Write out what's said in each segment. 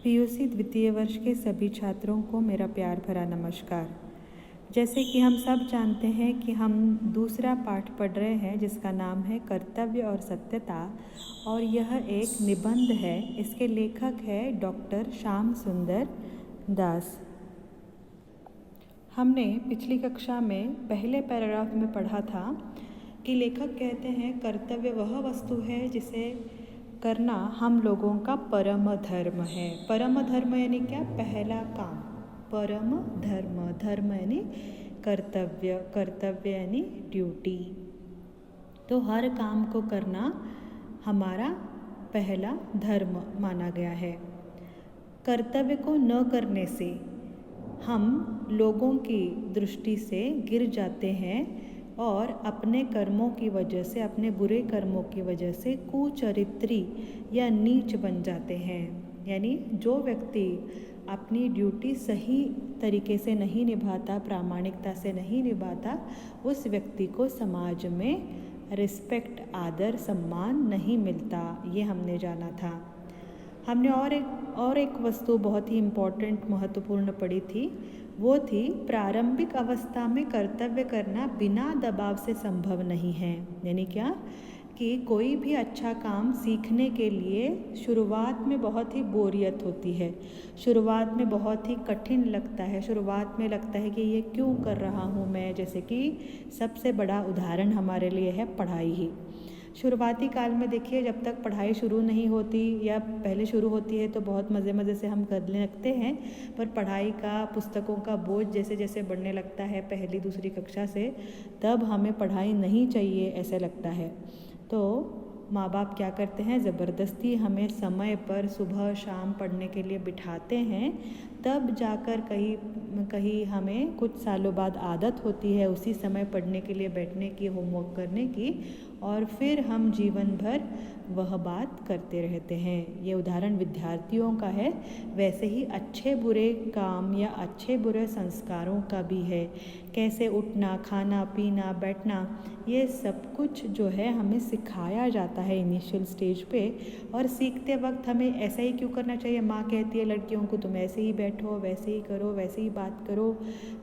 PUC द्वितीय वर्ष के सभी छात्रों को मेरा प्यार भरा नमस्कार। जैसे कि हम सब जानते हैं कि हम दूसरा पाठ पढ़ रहे हैं जिसका नाम है कर्तव्य और सत्यता, और यह एक निबंध है। इसके लेखक है डॉक्टर श्याम सुंदर दास। हमने पिछली कक्षा में पहले पैराग्राफ में पढ़ा था कि लेखक कहते हैं कर्तव्य वह वस्तु है जिसे करना हम लोगों का परम धर्म है। परम धर्म यानी क्या? पहला काम। परम धर्म, धर्म यानी कर्तव्य, कर्तव्य यानी ड्यूटी। तो हर काम को करना हमारा पहला धर्म माना गया है। कर्तव्य को न करने से हम लोगों की दृष्टि से गिर जाते हैं और अपने कर्मों की वजह से, अपने बुरे कर्मों की वजह से कुचरित्री या नीच बन जाते हैं। यानी जो व्यक्ति अपनी ड्यूटी सही तरीके से नहीं निभाता, प्रामाणिकता से नहीं निभाता, उस व्यक्ति को समाज में रिस्पेक्ट, आदर, सम्मान नहीं मिलता। ये हमने जाना था। हमने और एक वस्तु बहुत ही इम्पोर्टेंट, महत्वपूर्ण पढ़ी थी। वो थी प्रारंभिक अवस्था में कर्तव्य करना बिना दबाव से संभव नहीं है। यानी क्या कि कोई भी अच्छा काम सीखने के लिए शुरुआत में बहुत ही बोरियत होती है, शुरुआत में बहुत ही कठिन लगता है, शुरुआत में लगता है कि ये क्यों कर रहा हूँ मैं। जैसे कि सबसे बड़ा उदाहरण हमारे लिए है पढ़ाई ही। शुरुआती काल में देखिए, जब तक पढ़ाई शुरू नहीं होती या पहले शुरू होती है तो बहुत मज़े से हम करने लगते हैं, पर पढ़ाई का, पुस्तकों का बोझ जैसे जैसे बढ़ने लगता है पहली दूसरी कक्षा से, तब हमें पढ़ाई नहीं चाहिए ऐसा लगता है। तो माँ बाप क्या करते हैं, ज़बरदस्ती हमें समय पर सुबह शाम पढ़ने के लिए बिठाते हैं। तब जाकर कहीं हमें कुछ सालों बाद आदत होती है उसी समय पढ़ने के लिए बैठने की, होमवर्क करने की, और फिर हम जीवन भर वह बात करते रहते हैं। ये उदाहरण विद्यार्थियों का है। वैसे ही अच्छे बुरे काम या अच्छे बुरे संस्कारों का भी है। कैसे उठना, खाना, पीना, बैठना, ये सब कुछ जो है हमें सिखाया जाता है इनिशियल स्टेज पे। और सीखते वक्त हमें ऐसा ही क्यों करना चाहिए? माँ कहती है लड़कियों को तुम ऐसे ही बैठो, वैसे ही करो, वैसे ही बात करो,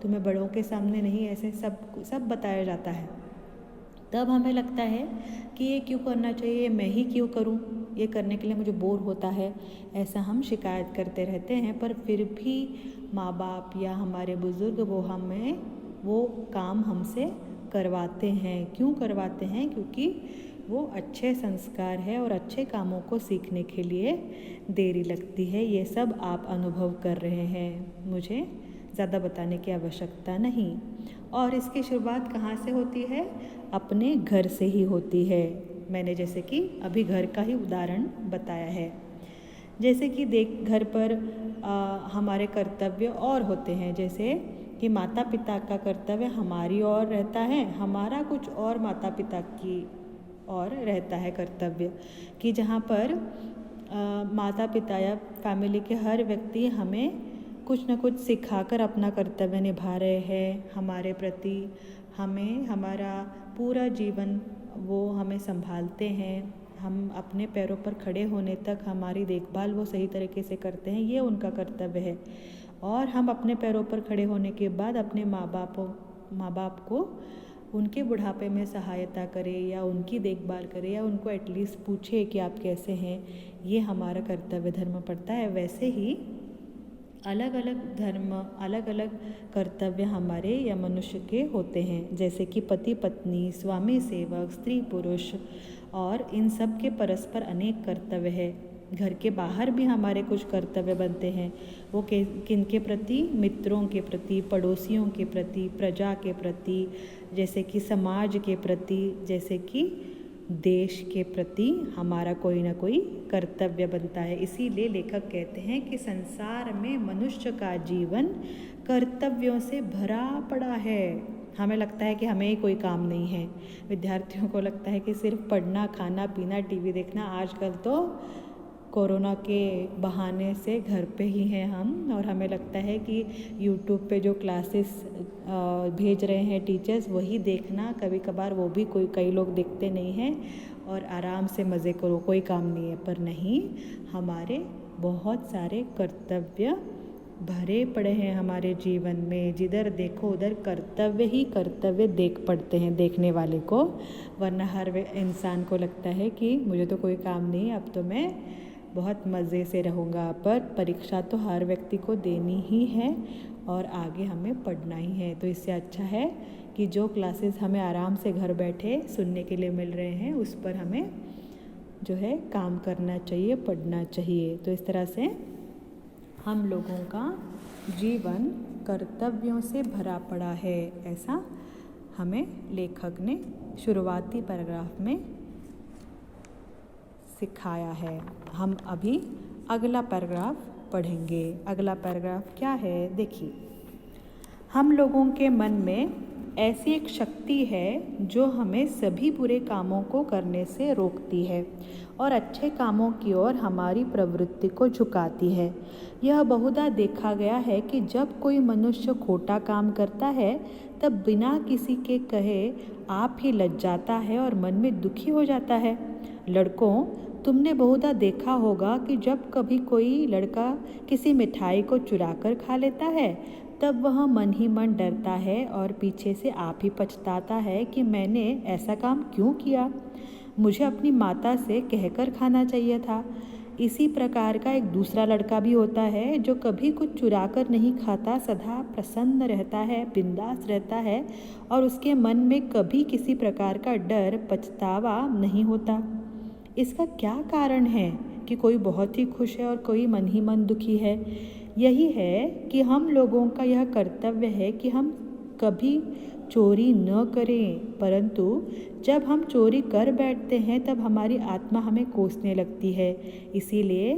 तुम्हें बड़ों के सामने नहीं, ऐसे सब बताया जाता है। तब हमें लगता है कि ये क्यों करना चाहिए, मैं ही क्यों करूं, ये करने के लिए मुझे बोर होता है, ऐसा हम शिकायत करते रहते हैं। पर फिर भी माँ बाप या हमारे बुज़ुर्ग वो काम हमसे करवाते हैं। क्यों करवाते हैं? क्योंकि वो अच्छे संस्कार है और अच्छे कामों को सीखने के लिए देरी लगती है। ये सब आप अनुभव कर रहे हैं, मुझे ज़्यादा बताने की आवश्यकता नहीं। और इसकी शुरुआत कहाँ से होती है? अपने घर से ही होती है। मैंने जैसे कि अभी घर का ही उदाहरण बताया है। जैसे कि घर पर हमारे कर्तव्य और होते हैं, जैसे कि माता पिता का कर्तव्य हमारी ओर रहता है, हमारा कुछ और माता पिता की ओर रहता है कर्तव्य, कि जहाँ पर माता पिता या फैमिली के हर व्यक्ति हमें कुछ न कुछ सिखाकर अपना कर्तव्य निभा रहे हैं हमारे प्रति। हमारा पूरा जीवन वो हमें संभालते हैं। हम अपने पैरों पर खड़े होने तक हमारी देखभाल वो सही तरीके से करते हैं, ये उनका कर्तव्य है। और हम अपने पैरों पर खड़े होने के बाद अपने माँ बाप को उनके बुढ़ापे में सहायता करें या उनकी देखभाल करें या उनको एटलीस्ट पूछे कि आप कैसे हैं, ये हमारा कर्तव्य धर्म पड़ता है। वैसे ही अलग अलग धर्म, अलग अलग कर्तव्य हमारे या मनुष्य के होते हैं। जैसे कि पति पत्नी, स्वामी सेवक, स्त्री पुरुष, और इन सब के परस्पर अनेक कर्तव्य है। घर के बाहर भी हमारे कुछ कर्तव्य बनते हैं। वो किन के प्रति? मित्रों के प्रति, पड़ोसियों के प्रति, प्रजा के प्रति, जैसे कि समाज के प्रति, जैसे कि देश के प्रति हमारा कोई ना कोई कर्तव्य बनता है। इसीलिए लेखक कहते हैं कि संसार में मनुष्य का जीवन कर्तव्यों से भरा पड़ा है। हमें लगता है कि हमें ही कोई काम नहीं है। विद्यार्थियों को लगता है कि सिर्फ पढ़ना, खाना, पीना, टीवी देखना। आजकल तो कोरोना के बहाने से घर पे ही हैं हम, और हमें लगता है कि यूट्यूब पे जो क्लासेस भेज रहे हैं टीचर्स, वही देखना। कभी कभार वो भी कई लोग देखते नहीं हैं और आराम से मज़े करो, कोई काम नहीं है। पर नहीं, हमारे बहुत सारे कर्तव्य भरे पड़े हैं हमारे जीवन में। जिधर देखो उधर कर्तव्य ही कर्तव्य देख पड़ते हैं देखने वाले को। वरना हर इंसान को लगता है कि मुझे तो कोई काम नहीं, अब तो मैं बहुत मज़े से रहूँगा। पर परीक्षा तो हर व्यक्ति को देनी ही है और आगे हमें पढ़ना ही है। तो इससे अच्छा है कि जो क्लासेस हमें आराम से घर बैठे सुनने के लिए मिल रहे हैं, उस पर हमें जो है काम करना चाहिए, पढ़ना चाहिए। तो इस तरह से हम लोगों का जीवन कर्तव्यों से भरा पड़ा है, ऐसा हमें लेखक ने शुरुआती पैराग्राफ में सिखाया है। हम अभी अगला पैराग्राफ पढ़ेंगे। अगला पैराग्राफ क्या है, देखिए। हम लोगों के मन में ऐसी एक शक्ति है जो हमें सभी बुरे कामों को करने से रोकती है और अच्छे कामों की ओर हमारी प्रवृत्ति को झुकाती है। यह बहुधा देखा गया है कि जब कोई मनुष्य खोटा काम करता है तब बिना किसी के कहे आप ही लज जाता है और मन में दुखी हो जाता है। लड़कों, तुमने बहुधा देखा होगा कि जब कभी कोई लड़का किसी मिठाई को चुरा कर खा लेता है तब वह मन ही मन डरता है और पीछे से आप ही पछताता है कि मैंने ऐसा काम क्यों किया, मुझे अपनी माता से कहकर खाना चाहिए था। इसी प्रकार का एक दूसरा लड़का भी होता है जो कभी कुछ चुरा कर नहीं खाता, सदा प्रसन्न रहता है, बिंदास रहता है और उसके मन में कभी किसी प्रकार का डर, पछतावा नहीं होता। इसका क्या कारण है कि कोई बहुत ही खुश है और कोई मन ही मन दुखी है? यही है कि हम लोगों का यह कर्तव्य है कि हम कभी चोरी न करें, परंतु जब हम चोरी कर बैठते हैं तब हमारी आत्मा हमें कोसने लगती है। इसीलिए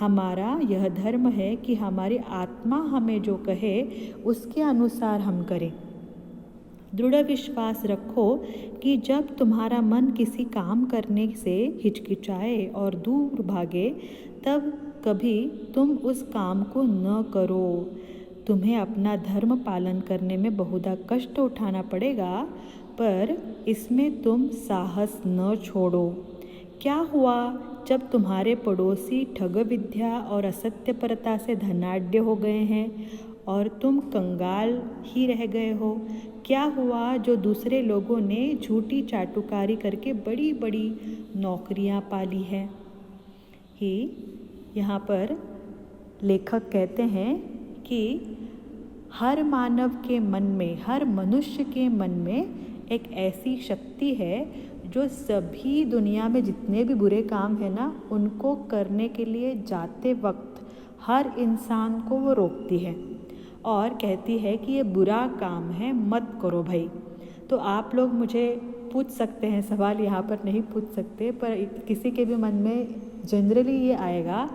हमारा यह धर्म है कि हमारी आत्मा हमें जो कहे उसके अनुसार हम करें। दृढ़ विश्वास रखो कि जब तुम्हारा मन किसी काम करने से हिचकिचाए और दूर भागे तब कभी तुम उस काम को न करो। तुम्हें अपना धर्म पालन करने में बहुधा कष्ट उठाना पड़ेगा, पर इसमें तुम साहस न छोड़ो। क्या हुआ जब तुम्हारे पड़ोसी ठग विद्या और असत्यपरता से धनाढ्य हो गए हैं और तुम कंगाल ही रह गए हो? क्या हुआ जो दूसरे लोगों ने झूठी चाटुकारी करके बड़ी बड़ी नौकरियां पाली हैं? ही यहाँ पर लेखक कहते हैं कि हर मानव के मन में, हर मनुष्य के मन में एक ऐसी शक्ति है जो सभी दुनिया में जितने भी बुरे काम है ना, उनको करने के लिए जाते वक्त हर इंसान को वो रोकती है और कहती है कि ये बुरा काम है, मत करो भाई। तो आप लोग मुझे पूछ सकते हैं, सवाल यहाँ पर नहीं पूछ सकते, पर किसी के भी मन में जनरली ये आएगा।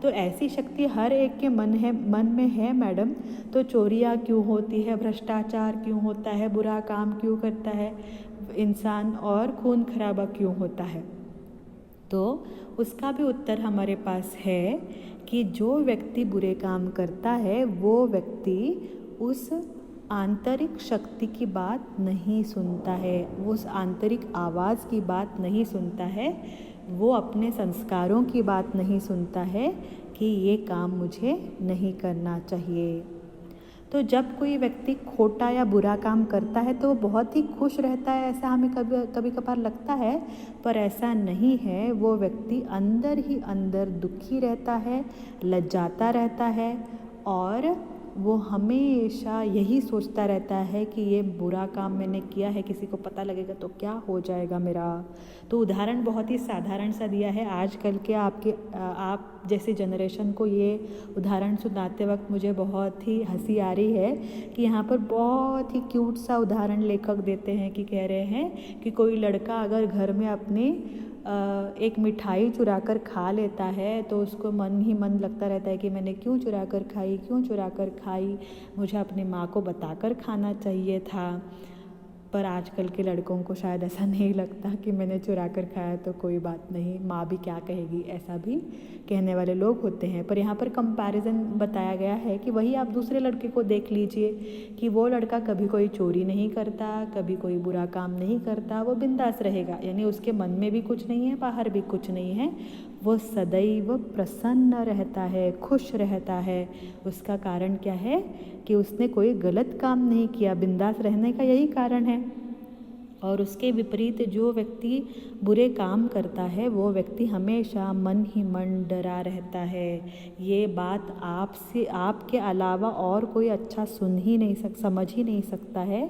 तो ऐसी शक्ति हर एक के मन में है मैडम, तो चोरियाँ क्यों होती है, भ्रष्टाचार क्यों होता है, बुरा काम क्यों करता है इंसान और खून खराबा क्यों होता है? तो उसका भी उत्तर हमारे पास है कि जो व्यक्ति बुरे काम करता है वो व्यक्ति उस आंतरिक शक्ति की बात नहीं सुनता है, वो उस आंतरिक आवाज़ की बात नहीं सुनता है, वो अपने संस्कारों की बात नहीं सुनता है कि ये काम मुझे नहीं करना चाहिए। तो जब कोई व्यक्ति खोटा या बुरा काम करता है तो वो बहुत ही खुश रहता है, ऐसा हमें कभी कभार लगता है, पर ऐसा नहीं है। वो व्यक्ति अंदर ही अंदर दुखी रहता है, लज्जाता रहता है और वो हमेशा यही सोचता रहता है कि ये बुरा काम मैंने किया है, किसी को पता लगेगा तो क्या हो जाएगा मेरा। तो उदाहरण बहुत ही साधारण सा दिया है। आजकल के आप जैसे जनरेशन को ये उदाहरण सुनाते वक्त मुझे बहुत ही हंसी आ रही है कि यहाँ पर बहुत ही क्यूट सा उदाहरण लेखक देते हैं कि कह रहे हैं कि कोई लड़का अगर घर में अपनी एक मिठाई चुरा कर खा लेता है तो उसको मन ही मन लगता रहता है कि मैंने क्यों चुरा कर खाई, मुझे अपनी माँ को बताकर खाना चाहिए था। पर आजकल के लड़कों को शायद ऐसा नहीं लगता कि मैंने चुरा कर खाया तो कोई बात नहीं, माँ भी क्या कहेगी, ऐसा भी कहने वाले लोग होते हैं। पर यहाँ पर कंपैरिजन बताया गया है कि वही आप दूसरे लड़के को देख लीजिए कि वो लड़का कभी कोई चोरी नहीं करता, कभी कोई बुरा काम नहीं करता, वो बिंदास रहेगा, यानी उसके मन में भी कुछ नहीं है, बाहर भी कुछ नहीं है, वो सदैव प्रसन्न रहता है, खुश रहता है। उसका कारण क्या है कि उसने कोई गलत काम नहीं किया, बिंदास रहने का यही कारण है। और उसके विपरीत जो व्यक्ति बुरे काम करता है वो व्यक्ति हमेशा मन ही मन डरा रहता है। ये बात आपसे, आपके अलावा और कोई अच्छा समझ ही नहीं सकता है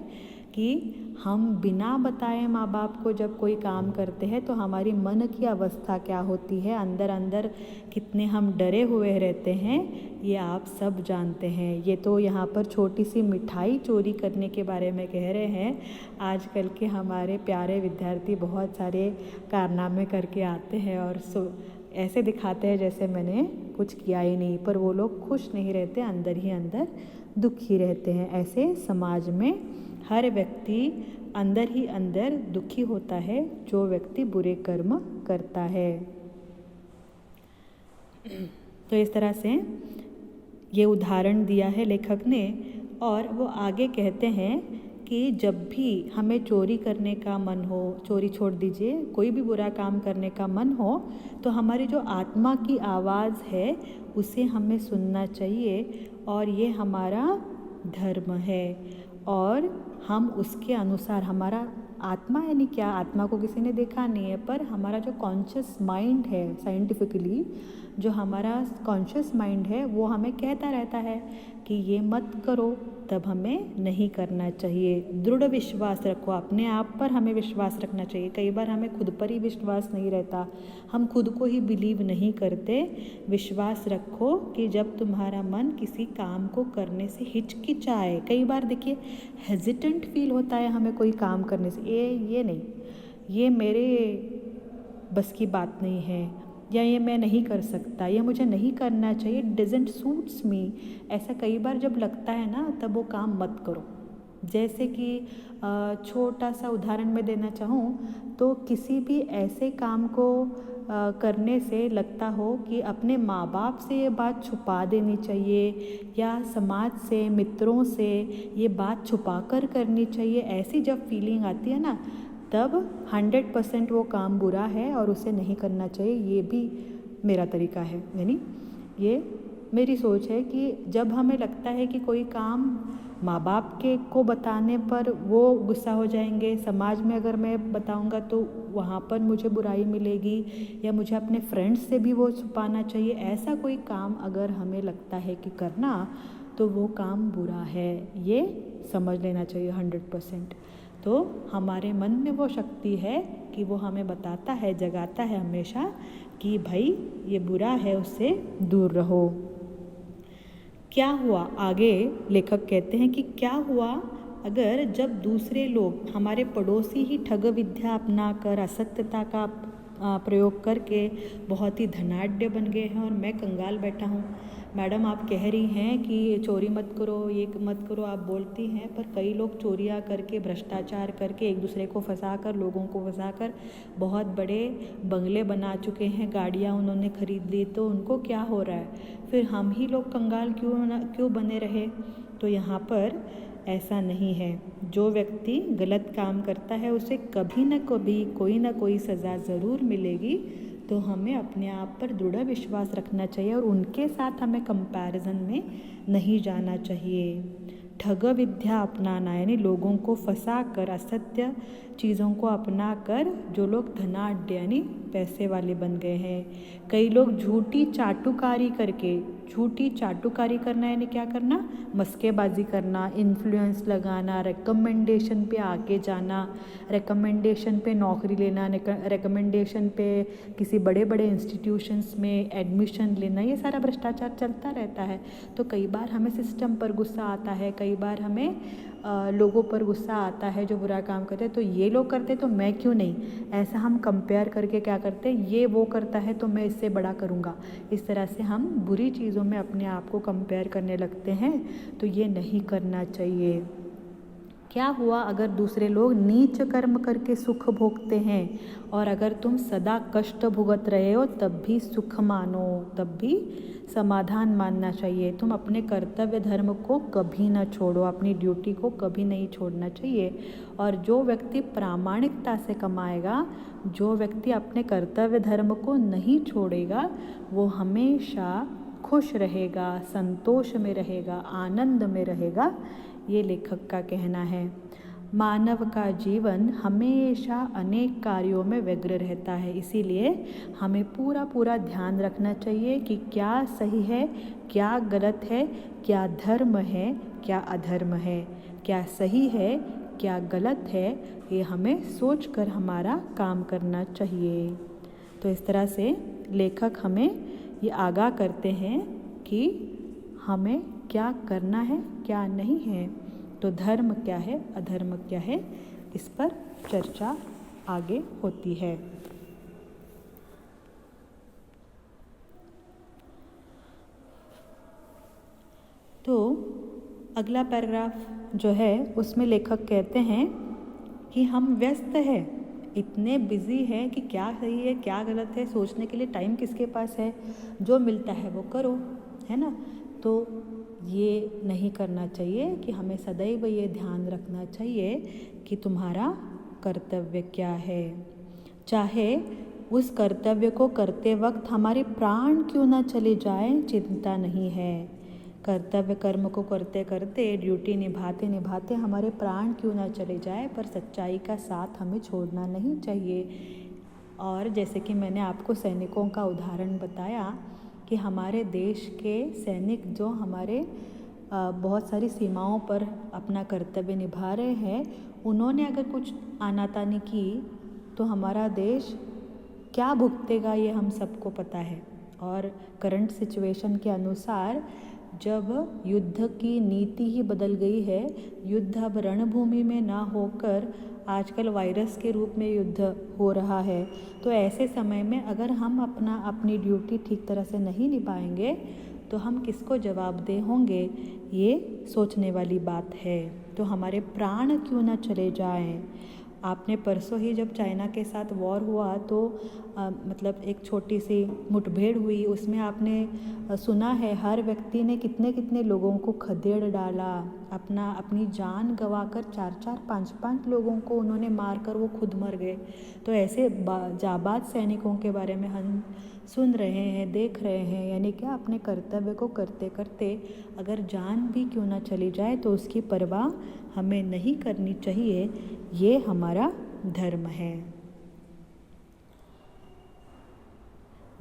कि हम बिना बताए माँ बाप को जब कोई काम करते हैं तो हमारी मन की अवस्था क्या होती है, अंदर अंदर कितने हम डरे हुए रहते हैं, ये आप सब जानते हैं। ये तो यहाँ पर छोटी सी मिठाई चोरी करने के बारे में कह रहे हैं। आजकल के हमारे प्यारे विद्यार्थी बहुत सारे कारनामे करके आते हैं और ऐसे दिखाते हैं जैसे मैंने कुछ किया ही नहीं, पर वो लोग खुश नहीं रहते, अंदर ही अंदर दुखी रहते हैं। ऐसे समाज में हर व्यक्ति अंदर ही अंदर दुखी होता है जो व्यक्ति बुरे कर्म करता है। तो इस तरह से ये उदाहरण दिया है लेखक ने। और वो आगे कहते हैं कि जब भी हमें चोरी करने का मन हो, चोरी छोड़ दीजिए, कोई भी बुरा काम करने का मन हो, तो हमारी जो आत्मा की आवाज़ है उसे हमें सुनना चाहिए और ये हमारा धर्म है। और हम उसके अनुसार, हमारा आत्मा यानी क्या, आत्मा को किसी ने देखा नहीं है, पर हमारा जो कॉन्शियस माइंड है, साइंटिफिकली जो हमारा कॉन्शियस माइंड है वो हमें कहता रहता है कि ये मत करो, तब हमें नहीं करना चाहिए। दृढ़ विश्वास रखो, अपने आप पर हमें विश्वास रखना चाहिए। कई बार हमें खुद पर ही विश्वास नहीं रहता, हम खुद को ही बिलीव नहीं करते। विश्वास रखो कि जब तुम्हारा मन किसी काम को करने से हिचकिचाए, कई बार देखिए हेजिटेंट फील होता है हमें कोई काम करने से, ये नहीं, ये मेरे बस की बात नहीं है, या ये मैं नहीं कर सकता, ये मुझे नहीं करना चाहिए, डजंट सूट्स मी, ऐसा कई बार जब लगता है ना, तब वो काम मत करो। जैसे कि छोटा सा उदाहरण मैं देना चाहूँ तो किसी भी ऐसे काम को करने से लगता हो कि अपने माँ बाप से ये बात छुपा देनी चाहिए या समाज से, मित्रों से ये बात छुपा कर करनी चाहिए, ऐसी जब फीलिंग आती है ना, तब 100% वो काम बुरा है और उसे नहीं करना चाहिए। ये भी मेरा तरीका है, यानी ये मेरी सोच है कि जब हमें लगता है कि कोई काम माँ बाप के को बताने पर वो गुस्सा हो जाएंगे, समाज में अगर मैं बताऊंगा तो वहाँ पर मुझे बुराई मिलेगी, या मुझे अपने फ्रेंड्स से भी वो छुपाना चाहिए, ऐसा कोई काम अगर हमें लगता है कि करना, तो वो काम बुरा है, ये समझ लेना चाहिए 100%। तो हमारे मन में वो शक्ति है कि वो हमें बताता है, जगाता है हमेशा कि भाई ये बुरा है, उससे दूर रहो। क्या हुआ, आगे लेखक कहते हैं कि क्या हुआ अगर जब दूसरे लोग, हमारे पड़ोसी ही ठग विद्या अपना कर असत्यता का प्रयोग करके बहुत ही धनाढ्य बन गए हैं और मैं कंगाल बैठा हूँ। मैडम आप कह रही हैं कि चोरी मत करो, ये मत करो, आप बोलती हैं, पर कई लोग चोरियाँ करके, भ्रष्टाचार करके, एक दूसरे को फंसाकर, लोगों को फंसाकर बहुत बड़े बंगले बना चुके हैं, गाड़ियाँ उन्होंने खरीद ली, तो उनको क्या हो रहा है, फिर हम ही लोग कंगाल क्यों बने रहे। तो यहाँ पर ऐसा नहीं है। जो व्यक्ति गलत काम करता है उसे कभी न कभी कोई ना कोई सज़ा ज़रूर मिलेगी। तो हमें अपने आप पर दृढ़ विश्वास रखना चाहिए और उनके साथ हमें कंपैरिजन में नहीं जाना चाहिए। ठग विद्या अपनाना यानी लोगों को फंसा कर, असत्य चीज़ों को अपना कर जो लोग धनाढ्य यानी पैसे वाले बन गए हैं। कई लोग झूठी चाटुकारी करके, झूठी चाटुकारी करना यानी क्या करना, मस्केबाजी करना, इन्फ्लुएंस लगाना, रिकमेंडेशन पे आगे जाना, रिकमेंडेशन पे नौकरी लेना, रिकमेंडेशन पे किसी बड़े बड़े इंस्टीट्यूशंस में एडमिशन लेना, ये सारा भ्रष्टाचार चलता रहता है। तो कई बार हमें सिस्टम पर गुस्सा आता है, कई बार हमें लोगों पर गुस्सा आता है जो बुरा काम करते हैं, तो ये लोग करते तो मैं क्यों नहीं, ऐसा हम कंपेयर करके क्या करते हैं, ये वो करता है तो मैं इससे बड़ा करूँगा, इस तरह से हम बुरी चीज़ों में अपने आप को कंपेयर करने लगते हैं। तो ये नहीं करना चाहिए। क्या हुआ अगर दूसरे लोग नीच कर्म करके सुख भोगते हैं और अगर तुम सदा कष्ट भुगत रहे हो तब भी सुख मानो, तब भी समाधान मानना चाहिए। तुम अपने कर्तव्य धर्म को कभी ना छोड़ो, अपनी ड्यूटी को कभी नहीं छोड़ना चाहिए। और जो व्यक्ति प्रामाणिकता से कमाएगा, जो व्यक्ति अपने कर्तव्य धर्म को नहीं छोड़ेगा, वो हमेशा खुश रहेगा, संतोष में रहेगा, आनंद में रहेगा, ये लेखक का कहना है। मानव का जीवन हमेशा अनेक कार्यों में व्यग्र रहता है, इसीलिए हमें पूरा ध्यान रखना चाहिए कि क्या सही है, क्या गलत है, क्या धर्म है, क्या अधर्म है, क्या सही है, क्या गलत है, ये हमें सोचकर हमारा काम करना चाहिए। तो इस तरह से लेखक हमें ये आगाह करते हैं कि हमें क्या करना है, क्या नहीं है। तो धर्म क्या है, अधर्म क्या है, इस पर चर्चा आगे होती है। तो अगला पैराग्राफ जो है उसमें लेखक कहते हैं कि हम व्यस्त हैं, इतने बिजी हैं कि क्या सही है क्या गलत है सोचने के लिए टाइम किसके पास है, जो मिलता है वो करो, है ना। तो ये नहीं करना चाहिए कि हमें सदैव ये ध्यान रखना चाहिए कि तुम्हारा कर्तव्य क्या है। चाहे उस कर्तव्य को करते वक्त हमारे प्राण क्यों ना चले जाएं, चिंता नहीं है। कर्तव्य कर्म को करते करते, ड्यूटी निभाते निभाते हमारे प्राण क्यों ना चले जाए, पर सच्चाई का साथ हमें छोड़ना नहीं चाहिए। और जैसे कि मैंने आपको सैनिकों का उदाहरण बताया कि हमारे देश के सैनिक जो हमारे बहुत सारी सीमाओं पर अपना कर्तव्य निभा रहे हैं, उन्होंने अगर कुछ आनाकानी की तो हमारा देश क्या भुगतेगा ये हम सबको पता है। और करंट सिचुएशन के अनुसार जब युद्ध की नीति ही बदल गई है, युद्ध अब रणभूमि में ना होकर आजकल वायरस के रूप में युद्ध हो रहा है, तो ऐसे समय में अगर हम अपनी ड्यूटी ठीक तरह से नहीं निभाएंगे तो हम किसको जवाबदेह होंगे, ये सोचने वाली बात है। तो हमारे प्राण क्यों ना चले जाएं। आपने परसों ही जब चाइना के साथ वॉर हुआ तो मतलब एक छोटी सी मुठभेड़ हुई, उसमें आपने सुना है हर व्यक्ति ने कितने लोगों को खदेड़ डाला, अपनी जान गंवाकर 4-4, 5-5 लोगों को उन्होंने मारकर वो खुद मर गए। तो ऐसे जाबाज सैनिकों के बारे में हम सुन रहे हैं, देख रहे हैं, यानी क्या अपने कर्तव्य को करते करते अगर जान भी क्यों ना चली जाए तो उसकी परवाह हमें नहीं करनी चाहिए। ये हमारा धर्म है।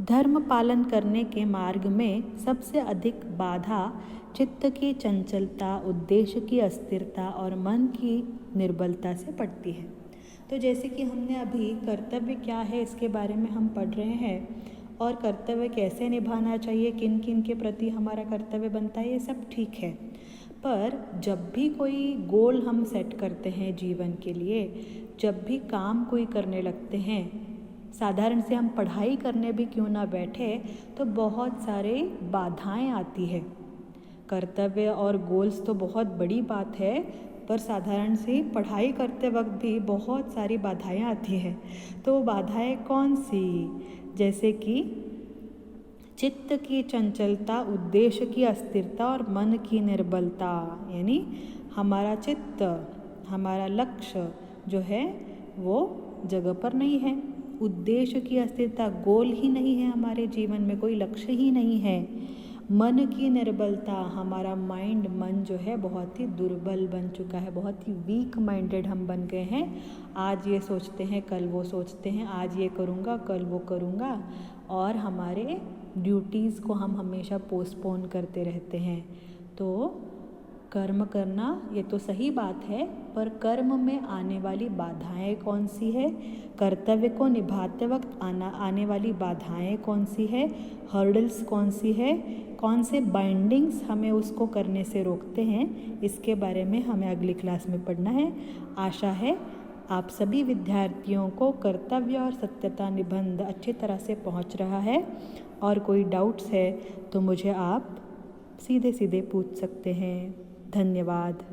धर्म पालन करने के मार्ग में सबसे अधिक बाधा चित्त की चंचलता, उद्देश्य की अस्थिरता और मन की निर्बलता से पड़ती है। तो जैसे कि हमने अभी कर्तव्य क्या है इसके बारे में हम पढ़ रहे हैं, और कर्तव्य कैसे निभाना चाहिए, किन किन के प्रति हमारा कर्तव्य बनता है, ये सब ठीक है। पर जब भी कोई गोल हम सेट करते हैं जीवन के लिए, जब भी काम कोई करने लगते हैं, साधारण से हम पढ़ाई करने भी क्यों ना बैठे तो बहुत सारे बाधाएं आती है। कर्तव्य और गोल्स तो बहुत बड़ी बात है, पर साधारण सी पढ़ाई करते वक्त भी बहुत सारी बाधाएं आती हैं। तो वो बाधाएं कौन सी, जैसे कि चित्त की चंचलता, उद्देश्य की अस्थिरता और मन की निर्बलता, यानी हमारा चित्त, हमारा लक्ष्य जो है वो जगह पर नहीं है, उद्देश्य की अस्थिरता, गोल ही नहीं है, हमारे जीवन में कोई लक्ष्य ही नहीं है। मन की निर्बलता, हमारा मन जो है बहुत ही दुर्बल बन चुका है, बहुत ही वीक माइंडेड हम बन गए हैं। आज ये सोचते हैं कल वो सोचते हैं, आज ये करूँगा कल वो करूँगा, और हमारे ड्यूटीज़ को हम हमेशा पोस्टपोन करते रहते हैं। तो कर्म करना ये तो सही बात है, पर कर्म में आने वाली बाधाएं कौन सी है, कर्तव्य को निभाते वक्त आने वाली बाधाएं कौन सी है, हर्डल्स कौन सी है, कौन से बाइंडिंग्स हमें उसको करने से रोकते हैं, इसके बारे में हमें अगली क्लास में पढ़ना है। आशा है आप सभी विद्यार्थियों को कर्तव्य और सत्यता निबंध अच्छी तरह से पहुंच रहा है, और कोई डाउट्स है तो मुझे आप सीधे पूछ सकते हैं। धन्यवाद।